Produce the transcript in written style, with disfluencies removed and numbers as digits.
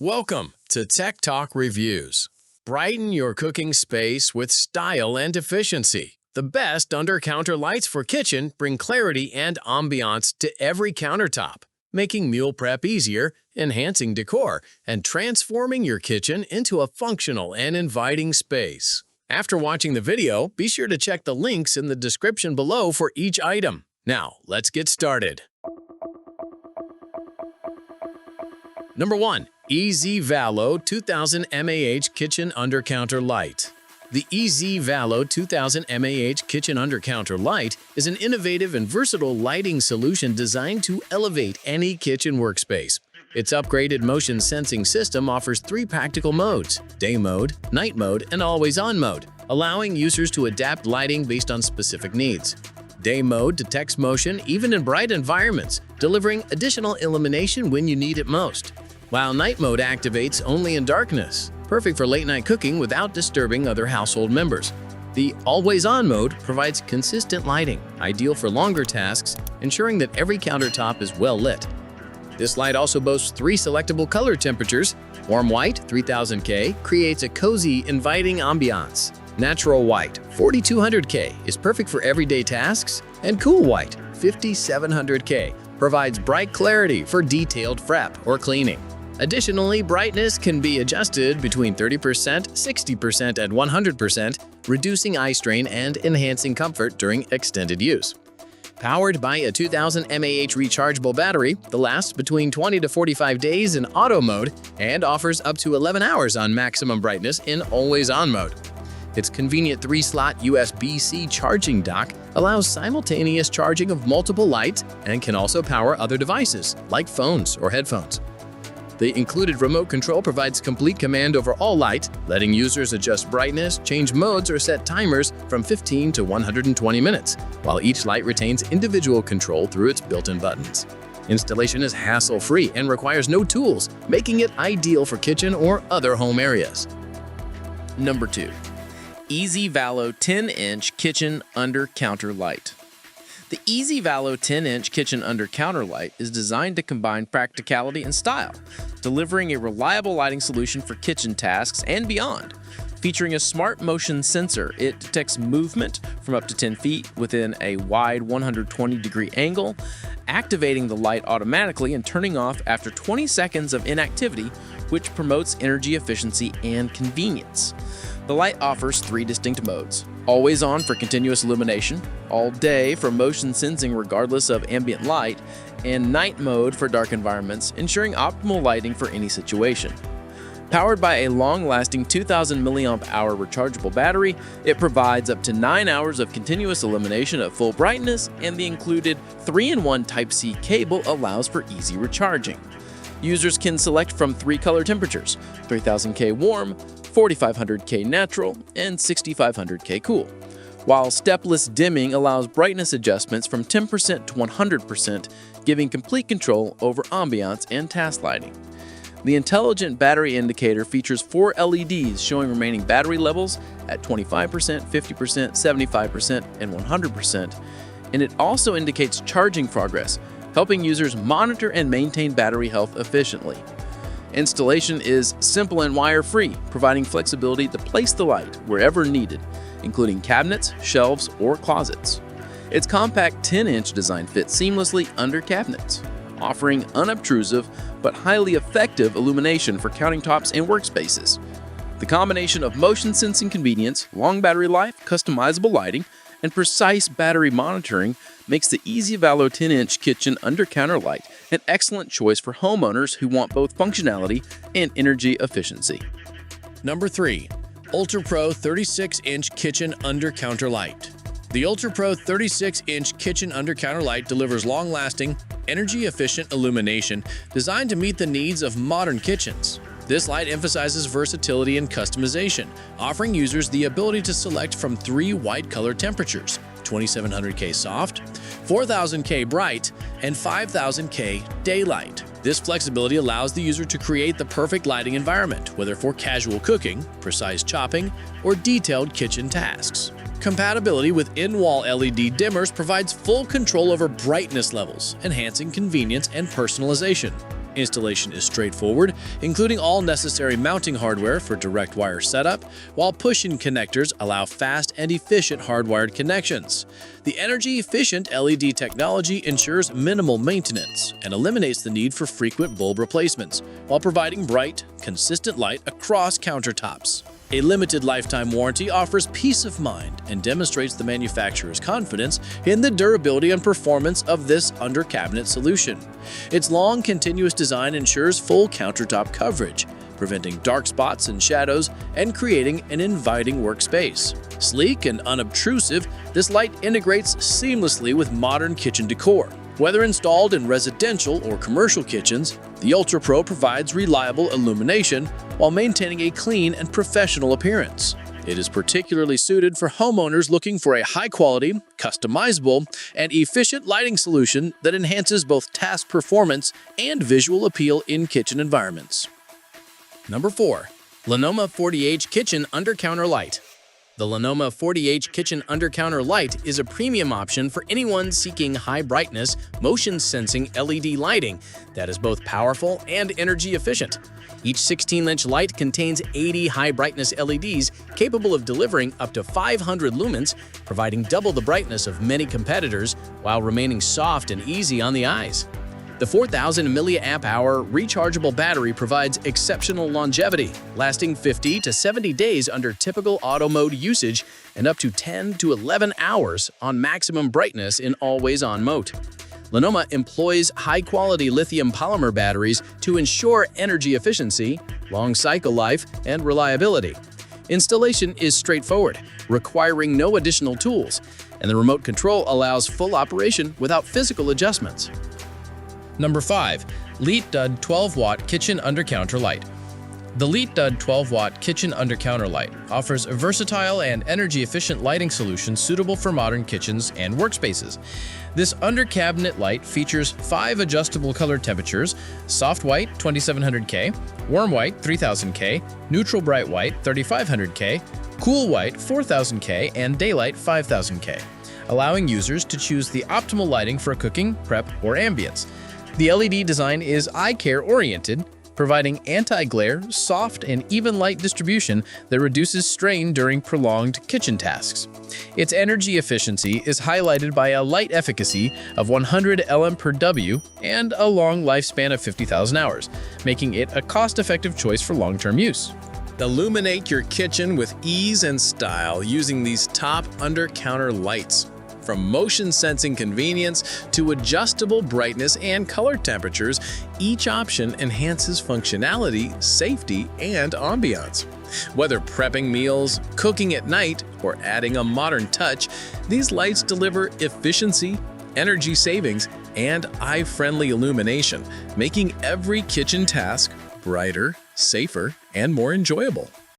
Welcome to Tech Talk Reviews. Brighten your cooking space with style and efficiency. The best under-counter lights for kitchen bring clarity and ambiance to every countertop, making meal prep easier, enhancing decor, and transforming your kitchen into a functional and inviting space. After watching the video, be sure to check the links in the description below for each item. Now, let's get started. Number 1. EZVALO 2000 mAh Kitchen Under-Counter Light. The EZVALO 2000 mAh Kitchen Under-Counter Light is an innovative and versatile lighting solution designed to elevate any kitchen workspace. Its upgraded motion sensing system offers 3 practical modes: day mode, night mode, and always-on mode, allowing users to adapt lighting based on specific needs. Day mode detects motion even in bright environments, delivering additional illumination when you need it most, while night mode activates only in darkness, perfect for late-night cooking without disturbing other household members. The always-on mode provides consistent lighting, ideal for longer tasks, ensuring that every countertop is well lit. This light also boasts 3 selectable color temperatures. Warm white, 3000K, creates a cozy, inviting ambiance. Natural white, 4200K, is perfect for everyday tasks, and cool white, 5700K, provides bright clarity for detailed prep or cleaning. Additionally, brightness can be adjusted between 30%, 60%, and 100%, reducing eye strain and enhancing comfort during extended use. Powered by a 2000 mAh rechargeable battery, it lasts between 20 to 45 days in auto mode and offers up to 11 hours on maximum brightness in always-on mode. Its convenient 3-slot USB-C charging dock allows simultaneous charging of multiple lights and can also power other devices, like phones or headphones. The included remote control provides complete command over all lights, letting users adjust brightness, change modes, or set timers from 15 to 120 minutes, while each light retains individual control through its built-in buttons. Installation is hassle-free and requires no tools, making it ideal for kitchen or other home areas. Number 2. EZVALO 10-inch Kitchen Under-Counter Light. The EZVALO 10-inch Kitchen Under-Counter Light is designed to combine practicality and style, delivering a reliable lighting solution for kitchen tasks and beyond. Featuring a smart motion sensor, it detects movement from up to 10 feet within a wide 120-degree angle, activating the light automatically and turning off after 20 seconds of inactivity, which promotes energy efficiency and convenience. The light offers 3 distinct modes: always on for continuous illumination, all day for motion sensing regardless of ambient light, and night mode for dark environments, ensuring optimal lighting for any situation. Powered by a long-lasting 2000 mAh rechargeable battery, it provides up to 9 hours of continuous illumination at full brightness, and the included 3-in-1 Type-C cable allows for easy recharging. Users can select from 3 color temperatures: 3000K warm, 4500K natural, and 6500K cool, while stepless dimming allows brightness adjustments from 10% to 100%, giving complete control over ambiance and task lighting. The intelligent battery indicator features 4 LEDs showing remaining battery levels at 25%, 50%, 75%, and 100%, and it also indicates charging progress, helping users monitor and maintain battery health efficiently. Installation is simple and wire-free, providing flexibility to place the light wherever needed, including cabinets, shelves, or closets. Its compact 10-inch design fits seamlessly under cabinets, offering unobtrusive but highly effective illumination for countertops and workspaces. The combination of motion sensing convenience, long battery life, customizable lighting, and precise battery monitoring makes the EZVALO 10-inch Kitchen Under-Counter Light an excellent choice for homeowners who want both functionality and energy efficiency. Number 3. UltraPro 36-inch Kitchen Under-Counter Light. The UltraPro 36-inch Kitchen Under-Counter Light delivers long-lasting, energy-efficient illumination designed to meet the needs of modern kitchens. This light emphasizes versatility and customization, offering users the ability to select from 3 white color temperatures: 2700K soft, 4000K bright, and 5000K daylight. This flexibility allows the user to create the perfect lighting environment, whether for casual cooking, precise chopping, or detailed kitchen tasks. Compatibility with in-wall LED dimmers provides full control over brightness levels, enhancing convenience and personalization. Installation is straightforward, including all necessary mounting hardware for direct wire setup, while push-in connectors allow fast and efficient hardwired connections. The energy-efficient LED technology ensures minimal maintenance and eliminates the need for frequent bulb replacements, while providing bright, consistent light across countertops. A limited lifetime warranty offers peace of mind and demonstrates the manufacturer's confidence in the durability and performance of this under-cabinet solution. Its long, continuous design ensures full countertop coverage, preventing dark spots and shadows and creating an inviting workspace. Sleek and unobtrusive, this light integrates seamlessly with modern kitchen decor. Whether installed in residential or commercial kitchens, the Ultra Pro provides reliable illumination while maintaining a clean and professional appearance. It is particularly suited for homeowners looking for a high-quality, customizable, and efficient lighting solution that enhances both task performance and visual appeal in kitchen environments. Number 4. Lenoma 40H Kitchen Under-Counter Light. The Lenoma 40H Kitchen Under-Counter Light is a premium option for anyone seeking high-brightness, motion-sensing LED lighting that is both powerful and energy-efficient. Each 16-inch light contains 80 high-brightness LEDs capable of delivering up to 500 lumens, providing double the brightness of many competitors while remaining soft and easy on the eyes. The 4,000 mAh rechargeable battery provides exceptional longevity, lasting 50 to 70 days under typical auto mode usage and up to 10 to 11 hours on maximum brightness in always-on mode. Lenoma employs high-quality lithium polymer batteries to ensure energy efficiency, long cycle life, and reliability. Installation is straightforward, requiring no additional tools, and the remote control allows full operation without physical adjustments. Number 5. Leetdud 12-Watt Kitchen Under-Counter Light. The Leetdud 12-Watt Kitchen Under-Counter Light offers a versatile and energy-efficient lighting solution suitable for modern kitchens and workspaces. This under-cabinet light features 5 adjustable color temperatures: soft white 2700K, warm white 3000K, neutral bright white 3500K, cool white 4000K, and daylight 5000K, allowing users to choose the optimal lighting for cooking, prep, or ambience. The LED design is eye-care oriented, providing anti-glare, soft, and even light distribution that reduces strain during prolonged kitchen tasks. Its energy efficiency is highlighted by a light efficacy of 100 lm/W and a long lifespan of 50,000 hours, making it a cost-effective choice for long-term use. Illuminate your kitchen with ease and style using these top under-counter lights. From motion-sensing convenience to adjustable brightness and color temperatures, each option enhances functionality, safety, and ambiance. Whether prepping meals, cooking at night, or adding a modern touch, these lights deliver efficiency, energy savings, and eye-friendly illumination, making every kitchen task brighter, safer, and more enjoyable.